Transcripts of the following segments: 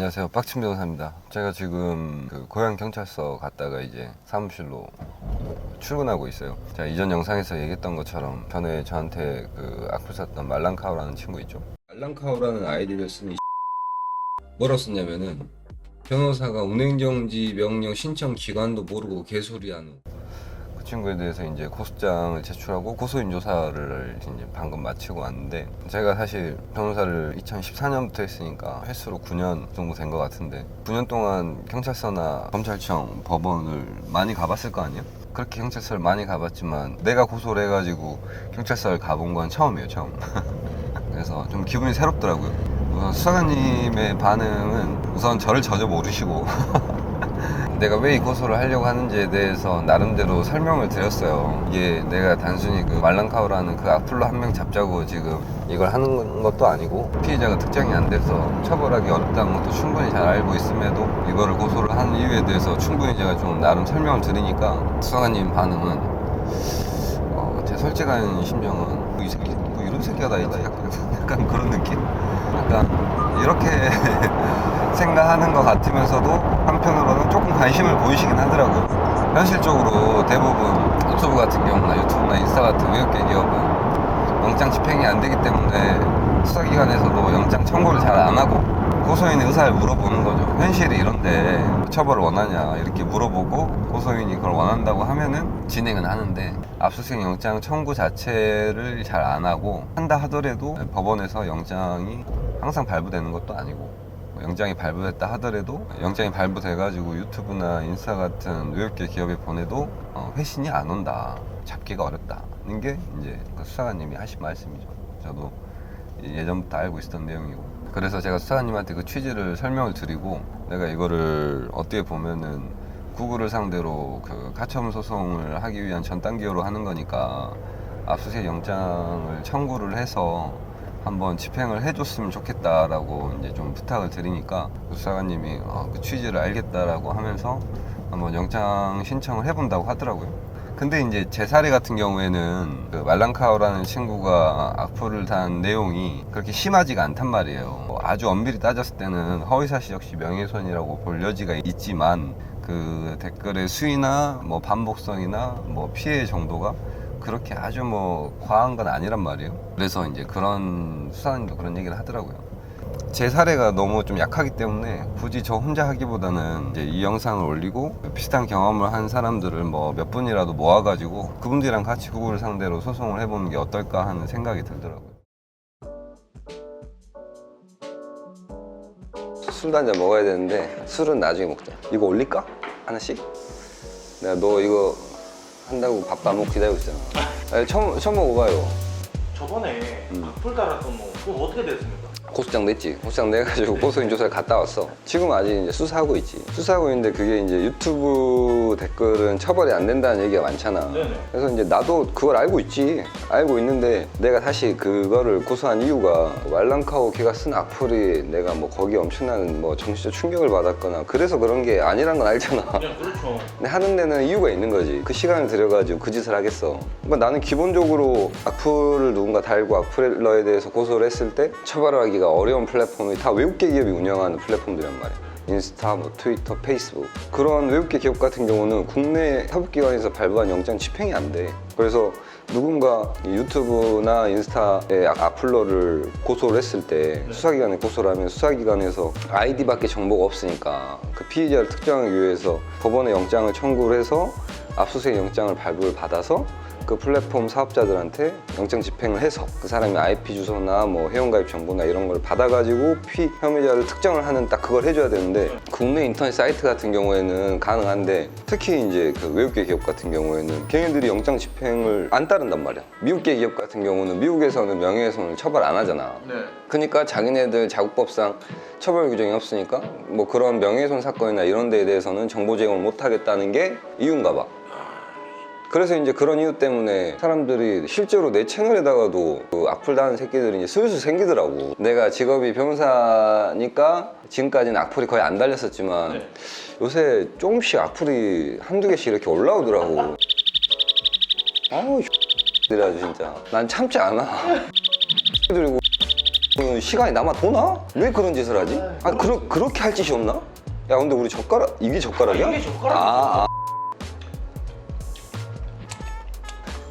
안녕하세요, 박진 변호사입니다. 제가 지금 고양 경찰서 갔다가 이제 사무실로 출근하고 있어요. 제가 이전 영상에서 얘기했던 것처럼 전에 저한테 악플 썼던 말랑카오라는 친구 있죠. 말랑카오라는 아이디를 쓴 뭐라고 썼냐면은 변호사가 운행정지 명령 신청 기관도 모르고 개소리하는, 그 친구에 대해서 이제 고소장을 제출하고 고소인 조사를 이제 방금 마치고 왔는데, 제가 사실 변호사를 2014년부터 했으니까 횟수로 9년 정도 된 것 같은데, 9년 동안 경찰서나 검찰청, 법원을 많이 가봤을 거 아니에요? 그렇게 경찰서를 많이 가봤지만 내가 고소를 해가지고 경찰서를 가본 건 처음이에요, 처음. 그래서 좀 기분이 새롭더라고요. 수사관님의 반응은 우선 저를 전혀 모르시고 내가 왜 이 고소를 하려고 하는지에 대해서 나름대로 설명을 드렸어요. 이게 내가 단순히 말랑카오라는 악플러 한 명 잡자고 지금 이걸 하는 것도 아니고, 피해자가 특정이 안 돼서 처벌하기 어렵다는 것도 충분히 잘 알고 있음에도 이거를 고소를 하는 이유에 대해서 충분히 제가 좀 나름 설명을 드리니까 수사관님 반응은 제 솔직한 심정은 이 새끼 뭐 이런 새끼가 다 있지, 약간 그런 느낌? 약간 이렇게 생각하는 것 같으면서도 한편으로는 조금 관심을 보이시긴 하더라고요. 현실적으로 대부분 유튜브 같은 경우나 유튜브나 인스타 같은 외국계 기업은 영장 집행이 안 되기 때문에 수사기관에서도 영장 청구를 잘 안 하고 고소인의 의사를 물어보는 거죠. 현실이 이런데 처벌을 원하냐 이렇게 물어보고 고소인이 그걸 원한다고 하면은 진행은 하는데, 압수수색 영장 청구 자체를 잘 안 하고, 한다 하더라도 법원에서 영장이 항상 발부되는 것도 아니고, 영장이 발부됐다 하더라도 영장이 발부돼가지고 유튜브나 인스타 같은 외국계 기업에 보내도 회신이 안 온다, 잡기가 어렵다는 게 이제 수사관님이 하신 말씀이죠. 저도 예전부터 알고 있었던 내용이고, 그래서 제가 수사관님한테 그 취지를 설명을 드리고, 내가 이거를 어떻게 보면은 구글을 상대로 가처분 소송을 하기 위한 전 단계로 하는 거니까 압수수색 영장을 청구를 해서 한번 집행을 해줬으면 좋겠다라고 이제 좀 부탁을 드리니까 수사관님이 그 취지를 알겠다라고 하면서 한번 영장 신청을 해본다고 하더라고요. 근데 이제 제 사례 같은 경우에는 말랑카오라는 친구가 악플을 단 내용이 그렇게 심하지가 않단 말이에요. 아주 엄밀히 따졌을 때는 허위사실 역시 명예훼손이라고 볼 여지가 있지만, 그 댓글의 수위나 뭐 반복성이나 뭐 피해 정도가 그렇게 아주 과한 건 아니란 말이에요. 그래서 이제 그런 수사관님도 그런 얘기를 하더라고요. 제 사례가 너무 좀 약하기 때문에 굳이 저 혼자 하기보다는 이제 이 영상을 올리고 비슷한 경험을 한 사람들을 몇 분이라도 모아가지고 그분들이랑 같이 구글을 상대로 소송을 해보는 게 어떨까 하는 생각이 들더라고요. 술도 한잔 먹어야 되는데 술은 나중에 먹자. 이거 올릴까? 하나씩? 내가 너 이거 한다고 밥 안 먹고 기다리고 있잖아. 아니, 처음 먹어봐요. 저번에 악플 달았던 그거 어떻게 됐습니까? 고소장 냈지. 고소장 내가지고 고소인 조사를 갔다 왔어. 지금 아직 이제 수사하고 있지. 수사하고 있는데 그게 이제 유튜브 댓글은 처벌이 안 된다는 얘기가 많잖아. 네네. 그래서 이제 나도 그걸 알고 있지. 알고 있는데 내가 사실 그거를 고소한 이유가 말랑카오 걔가 쓴 악플이 내가 거기에 엄청난 정신적 충격을 받았거나 그래서 그런 게 아니란 건 알잖아. 네, 그렇죠. 근데 하는 데는 이유가 있는 거지. 그 시간을 들여가지고 그 짓을 하겠어. 그러니까 나는 기본적으로 악플을 누군가 달고 악플러에 대해서 고소를 했을 때 처벌하기가 어려운 플랫폼이 다 외국계 기업이 운영하는 플랫폼들이란 말이야. 인스타, 트위터, 페이스북, 그런 외국계 기업 같은 경우는 국내 사법기관에서 발부한 영장 집행이 안 돼. 그래서 누군가 유튜브나 인스타에 악플러를 고소를 했을 때 수사기관에 고소를 하면 수사기관에서 아이디밖에 정보가 없으니까 그 피의자를 특정하기 위해서 법원에 영장을 청구를 해서 압수수색 영장을 발부를 받아서 그 플랫폼 사업자들한테 영장 집행을 해서 그 사람의 IP 주소나 회원가입 정보나 이런 걸 받아가지고 혐의자를 특정을 하는 딱 그걸 해줘야 되는데, 국내 인터넷 사이트 같은 경우에는 가능한데 특히 이제 외국계 기업 같은 경우에는 걔네들이 영장 집행을 안 따른단 말이야. 미국계 기업 같은 경우는 미국에서는 명예훼손을 처벌 안 하잖아. 네. 그러니까 자기네들 자국법상 처벌 규정이 없으니까 그런 명예훼손 사건이나 이런 데에 대해서는 정보 제공을 못 하겠다는 게 이유인가 봐. 그래서 이제 그런 이유 때문에 사람들이 실제로 내 채널에다가도 악플 다는 새끼들이 이제 슬슬 생기더라고. 내가 직업이 변호사니까 지금까지는 악플이 거의 안 달렸었지만 네. 요새 조금씩 악플이 한두 개씩 이렇게 올라오더라고. 아우 이래가지고 진짜 난 참지 않아. 그리고 뭐 시간이 남아 도나? 왜 그런 짓을 하지? 아 그렇게 할 짓이 없나? 야 근데 우리 젓가락 이게 젓가락이야? 이게 젓가락이야. 아.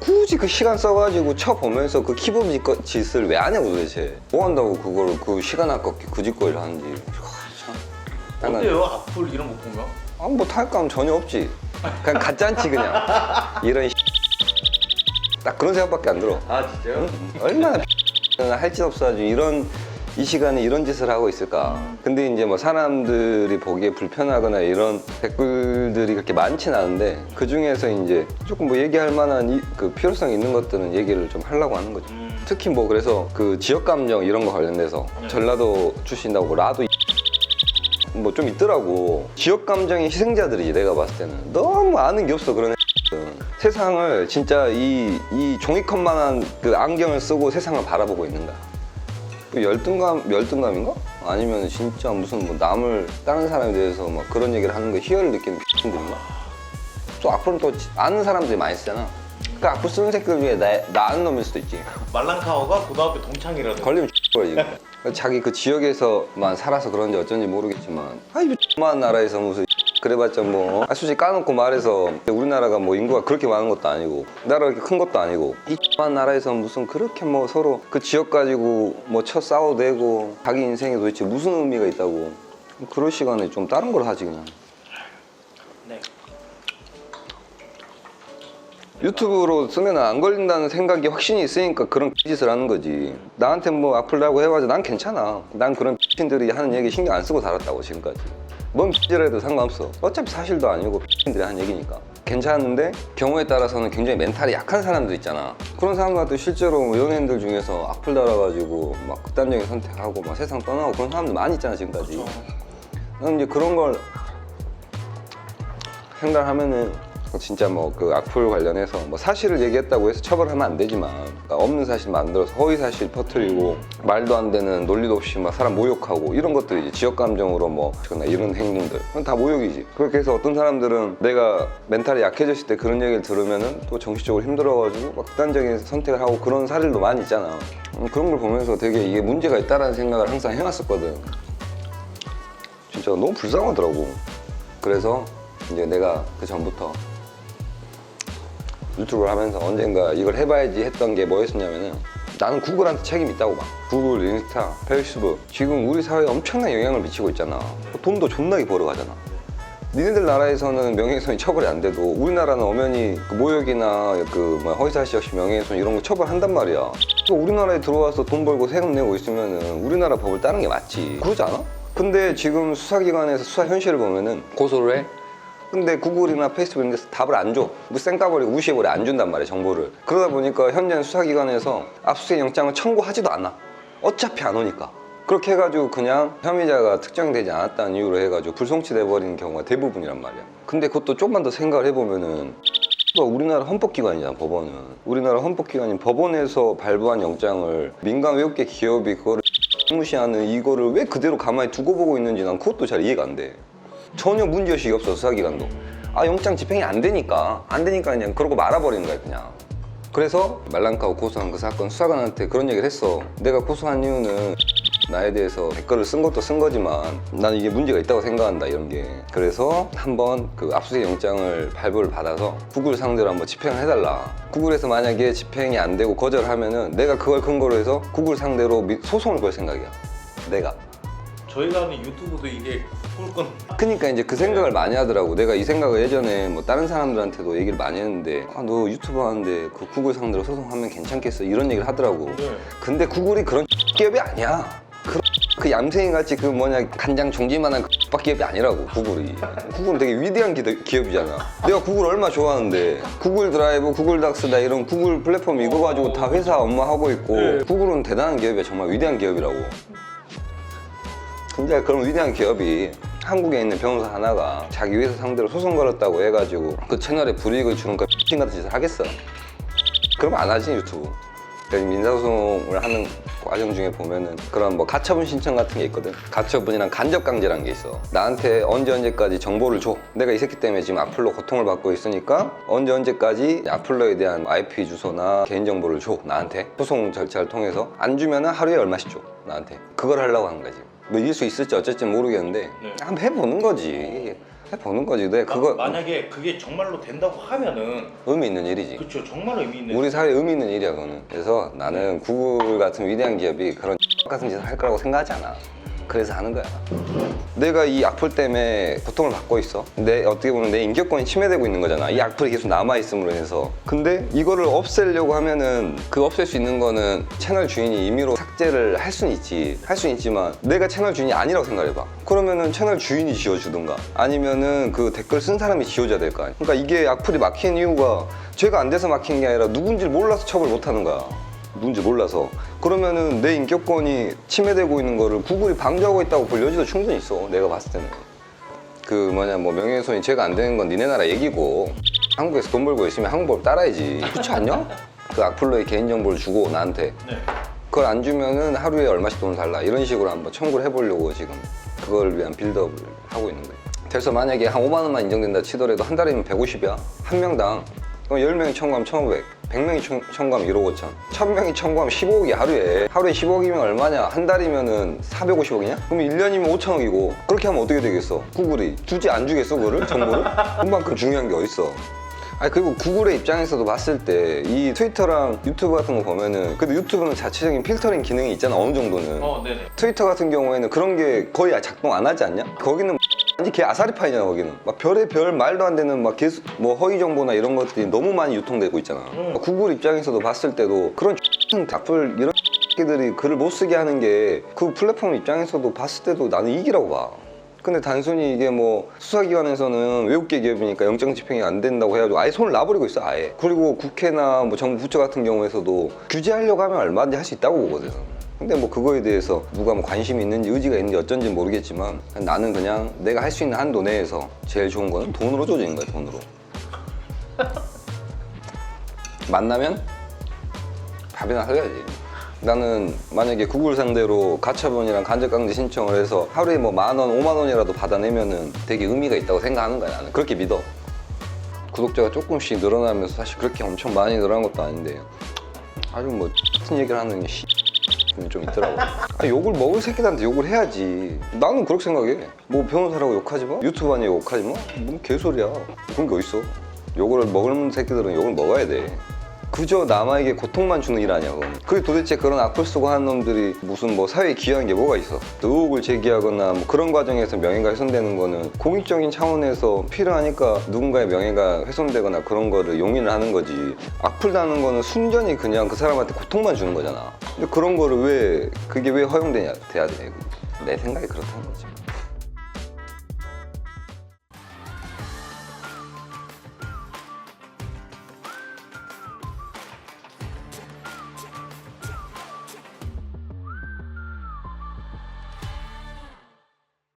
굳이 그 시간 써가지고 쳐보면서 그 키보드 짓을 왜 안 해 도대체? 뭐 한다고 그걸 그 시간 아깝게 그 짓거리를 하는지. 참. 어때요? 악플 이런 거 보면? 뭐 탈감 전혀 없지. 그냥 가짜지 그냥. 이런 딱 그런 생각밖에 안 들어. 아 진짜요? 얼마나 할 짓 없어가지고 이 시간에 이런 짓을 하고 있을까. 근데 이제 뭐 사람들이 보기에 불편하거나 이런 댓글들이 그렇게 많진 않은데 그 중에서 이제 조금 뭐 얘기할 만한 그 필요성 있는 것들은 얘기를 좀 하려고 하는 거죠. 특히 뭐 그래서 그 지역 감정 이런 거 관련돼서 전라도 출신이라고 라도 뭐 좀 있더라고. 지역 감정의 희생자들이지 내가 봤을 때는. 너무 아는 게 없어 그런 세상을 진짜 이 종이컵만한 그 안경을 쓰고 세상을 바라보고 있는가. 그 열등감인가? 아니면 진짜 무슨 뭐 남을 다른 사람에 대해서 막 그런 얘기를 하는 거 희열을 느끼는 X들인가? 또 악플은 또 아는 사람들이 많이 쓰잖아. 그 악플 쓰는 새끼들 중에 나 아는 놈일 수도 있지. 말랑카오가 고등학교 동창이라는. 걸리면 X거리 지금. 자기 그 지역에서만 살아서 그런지 어쩐지 모르겠지만 이 X만 나라에서 무슨 그래봤자 뭐 솔직히 까놓고 말해서 우리나라가 뭐 인구가 그렇게 많은 것도 아니고 나라가 그렇게 큰 것도 아니고 이 X만 나라에서 무슨 그렇게 뭐 서로 그 지역 가지고 뭐 쳐 싸워대고 자기 인생에 도대체 무슨 의미가 있다고. 그럴 시간에 좀 다른 걸 하지 그냥. 네. 유튜브로 쓰면 안 걸린다는 생각이 확신이 있으니까 그런 짓을 하는 거지. 나한테 뭐 악플 달고 해봐도 난 괜찮아. 난 그런 핀들이 하는 얘기 신경 안 쓰고 살았다고 지금까지. 뭔 X라도 상관없어. 어차피 사실도 아니고 핀들이 하는 얘기니까. 괜찮은데 경우에 따라서는 굉장히 멘탈이 약한 사람들 있잖아. 그런 사람들한테 실제로 뭐 연예인들 중에서 악플 달아가지고 막 극단적인 선택하고 막 세상 떠나고 그런 사람들 많이 있잖아 지금까지. 나는 이제 그런 걸 생각하면은 진짜 뭐 그 악플 관련해서 뭐 사실을 얘기했다고 해서 처벌하면 안 되지만 그러니까 없는 사실 만들어서 허위 사실 퍼뜨리고 말도 안 되는 논리도 없이 막 사람 모욕하고 이런 것들이 지역 감정으로 뭐 이런 행동들 그건 다 모욕이지. 그렇게 해서 어떤 사람들은 내가 멘탈이 약해졌을 때 그런 얘기를 들으면은 또 정신적으로 힘들어가지고 막 극단적인 선택을 하고 그런 사례도 많이 있잖아. 그런 걸 보면서 되게 이게 문제가 있다라는 생각을 항상 해왔었거든. 진짜 너무 불쌍하더라고. 그래서 이제 내가 그 전부터 유튜브를 하면서 언젠가 이걸 해봐야지 했던 게 뭐였었냐면은 나는 구글한테 책임이 있다고 봐. 구글, 인스타, 페이스북 지금 우리 사회에 엄청난 영향을 미치고 있잖아. 돈도 존나게 벌어가잖아. 니네들 나라에서는 명예훼손이 처벌이 안 돼도 우리나라는 엄연히 그 모욕이나 그 허위사실 없이 명예훼손 이런 거 처벌한단 말이야. 우리나라에 들어와서 돈 벌고 세금 내고 있으면은 우리나라 법을 따르는 게 맞지. 그러지 않아? 근데 지금 수사기관에서 수사 현실을 보면은 고소를 해. 근데 구글이나 페이스북 이런 데서 답을 안 줘. 뭐 쌩까버리고 무시해버려. 안 준단 말이야 정보를. 그러다 보니까 현재는 수사기관에서 압수수색 영장을 청구하지도 않아. 어차피 안 오니까. 그렇게 해가지고 그냥 혐의자가 특정되지 않았다는 이유로 해가지고 불송치돼 버리는 경우가 대부분이란 말이야. 근데 그것도 조금만 더 생각을 해보면은 우리나라 헌법기관이잖아 법원은. 우리나라 헌법기관인 법원에서 발부한 영장을 민간 외국계 기업이 그거를 무시하는 이거를 왜 그대로 가만히 두고 보고 있는지 난 그것도 잘 이해가 안 돼. 전혀 문제의식이 없어 수사기관도. 영장 집행이 안 되니까 그냥 그러고 말아버리는 거야 그냥. 그래서 말랑카오 고소한 그 사건 수사관한테 그런 얘기를 했어. 내가 고소한 이유는 나에 대해서 댓글을 쓴 것도 쓴 거지만 나는 이게 문제가 있다고 생각한다 이런 게. 그래서 한번 그 압수수색 영장을 발부를 받아서 구글 상대로 한번 집행을 해달라. 구글에서 만약에 집행이 안 되고 거절하면은 내가 그걸 근거로 해서 구글 상대로 소송을 걸 생각이야 내가. 저희가 하는 유튜브도 이게 꿀건. 그러니까 이제 그 생각을 많이 하더라고. 내가 이 생각을 예전에 뭐 다른 사람들한테도 얘기를 많이 했는데 너 유튜브 하는데 그 구글 상대로 소송하면 괜찮겠어 이런 얘기를 하더라고. 네. 근데 구글이 그런 기업이 아니야. 그 얌생이 같이 그 간장 종지만한 그 기업이 아니라고 구글이. 구글은 되게 위대한 기업이잖아. 내가 구글 얼마 좋아하는데 구글 드라이브, 구글 닥스다 이런 구글 플랫폼 이거 가지고 다 회사 업무하고 있고. 네. 구글은 대단한 기업이야. 정말 위대한 기업이라고. 근데 그런 위대한 기업이 한국에 있는 변호사 하나가 자기 회사 상대로 소송 걸었다고 해가지고 그 채널에 불이익을 주는 그 X 같은 짓을 하겠어? 그럼 안 하지 유튜브. 그러니까 민사소송을 하는 과정 중에 보면은 그런 뭐 가처분 신청 같은 게 있거든. 가처분이랑 간접강제라는 게 있어. 나한테 언제까지 정보를 줘. 내가 이 새끼 때문에 지금 악플로 고통을 받고 있으니까 언제까지 악플러에 대한 IP 주소나 개인정보를 줘. 나한테 소송 절차를 통해서 안 주면은 하루에 얼마씩 줘. 나한테. 그걸 하려고 한 거지. 뭐 이길 수 있을지 어쩔지 모르겠는데 네. 한번 해보는 거지. 해보는 거지. 내가 그거 만약에 그게 정말로 된다고 하면은 의미 있는 일이지. 그렇죠. 정말 의미 있는. 우리 사회에 의미 있는 일이야 그거는. 그래서 나는 구글 같은 위대한 기업이 그런 같은 짓을 할 거라고 생각하지 않아. 그래서 하는 거야. 내가 이 악플 때문에 고통을 받고 있어. 내 어떻게 보면 내 인격권이 침해되고 있는 거잖아. 이 악플이 계속 남아 있음으로 해서. 근데 이거를 없애려고 하면은 그 없앨 수 있는 거는 채널 주인이 임의로 삭제를 할 수는 있지. 할 수는 있지만 내가 채널 주인이 아니라고 생각해봐. 그러면은 채널 주인이 지워주든가 아니면은 그 댓글 쓴 사람이 지워줘야 될 거 아니야. 그러니까 이게 악플이 막히는 이유가 죄가 안 돼서 막힌 게 아니라 누군지 몰라서 처벌 못 하는 거야. 누군지 몰라서. 그러면은 내 인격권이 침해되고 있는 거를 구글이 방조하고 있다고 볼 여지도 충분히 있어. 내가 봤을 때는. 그 뭐 명예훼손이 죄가 안 되는 건 니네 나라 얘기고 한국에서 돈 벌고 있으면 한국 법 따라야지. 그렇지 않냐? 그 악플러의 개인정보를 주고 나한테 네. 그걸 안 주면은 하루에 얼마씩 돈을 달라 이런 식으로 한번 청구를 해보려고 지금 그걸 위한 빌드업을 하고 있는 거예요. 그래서 만약에 한 5만 원만 인정된다 치더라도 한 달이면 150이야. 한 명당. 그럼 10명이 청구하면 1,500, 100명이 청구하면 1억 5천, 1,000명이 청구하면 15억이 하루에 15억이면 얼마냐? 한 달이면은 450억이냐? 그럼 1년이면 5천억이고 그렇게 하면 어떻게 되겠어? 구글이 주지 안 주겠어 그거를? 정보를? 그만큼 중요한 게 어딨어. 아니 그리고 구글의 입장에서도 봤을 때 이 트위터랑 유튜브 같은 거 보면은 근데 유튜브는 자체적인 필터링 기능이 있잖아 어느 정도는. 네네. 트위터 같은 경우에는 그런 게 거의 작동 안 하지 않냐? 거기는 완전 개 아사리파이잖아 거기는. 막 별의 별 말도 안 되는 막 계속 뭐 허위 정보나 이런 것들이 너무 많이 유통되고 있잖아. 구글 입장에서도 봤을 때도 그런 악플 이런 새끼들이 글을 못 쓰게 하는 게 그 플랫폼 입장에서도 봤을 때도 나는 이기라고 봐. 근데 단순히 이게 뭐 수사기관에서는 외국계 기업이니까 영장 집행이 안 된다고 해가지고 아예 손을 놔버리고 있어 아예. 그리고 국회나 뭐 정부 부처 같은 경우에서도 규제하려고 하면 얼마든지 할 수 있다고 보거든. 근데 뭐 그거에 대해서 누가 뭐 관심이 있는지 의지가 있는지 어쩐지 모르겠지만 나는 그냥 내가 할 수 있는 한도 내에서 제일 좋은 거는 돈으로 조지는 거야 돈으로. 만나면 밥이나 사줘야지. 나는 만약에 구글 상대로 가처분이랑 간접강제 신청을 해서 하루에 뭐 10,000원, 50,000원이라도 받아내면은 되게 의미가 있다고 생각하는 거야 나는. 그렇게 믿어. 구독자가 조금씩 늘어나면서 사실 그렇게 엄청 많이 늘어난 것도 아닌데 아주 뭐 같은 얘기를 하는 게 좀 있더라고. 욕을 먹을 새끼들한테 욕을 해야지. 나는 그렇게 생각해. 뭐 변호사라고 욕하지 마? 유튜브 아니야 욕하지 마? 뭔 개소리야. 그런 게 어딨어. 욕을 먹는 새끼들은 욕을 먹어야 돼. 그저 남에게 고통만 주는 일 아니야 그건. 그게 도대체 그런 악플 쓰고 하는 놈들이 무슨 뭐 사회에 기여한 게 뭐가 있어. 의혹을 제기하거나 뭐 그런 과정에서 명예가 훼손되는 거는 공익적인 차원에서 필요하니까 누군가의 명예가 훼손되거나 그런 거를 용인을 하는 거지. 악플 다는 거는 순전히 그냥 그 사람한테 고통만 주는 거잖아. 근데 그런 거를 그게 왜 허용되냐 돼야 돼. 내 생각이 그렇다는 거지.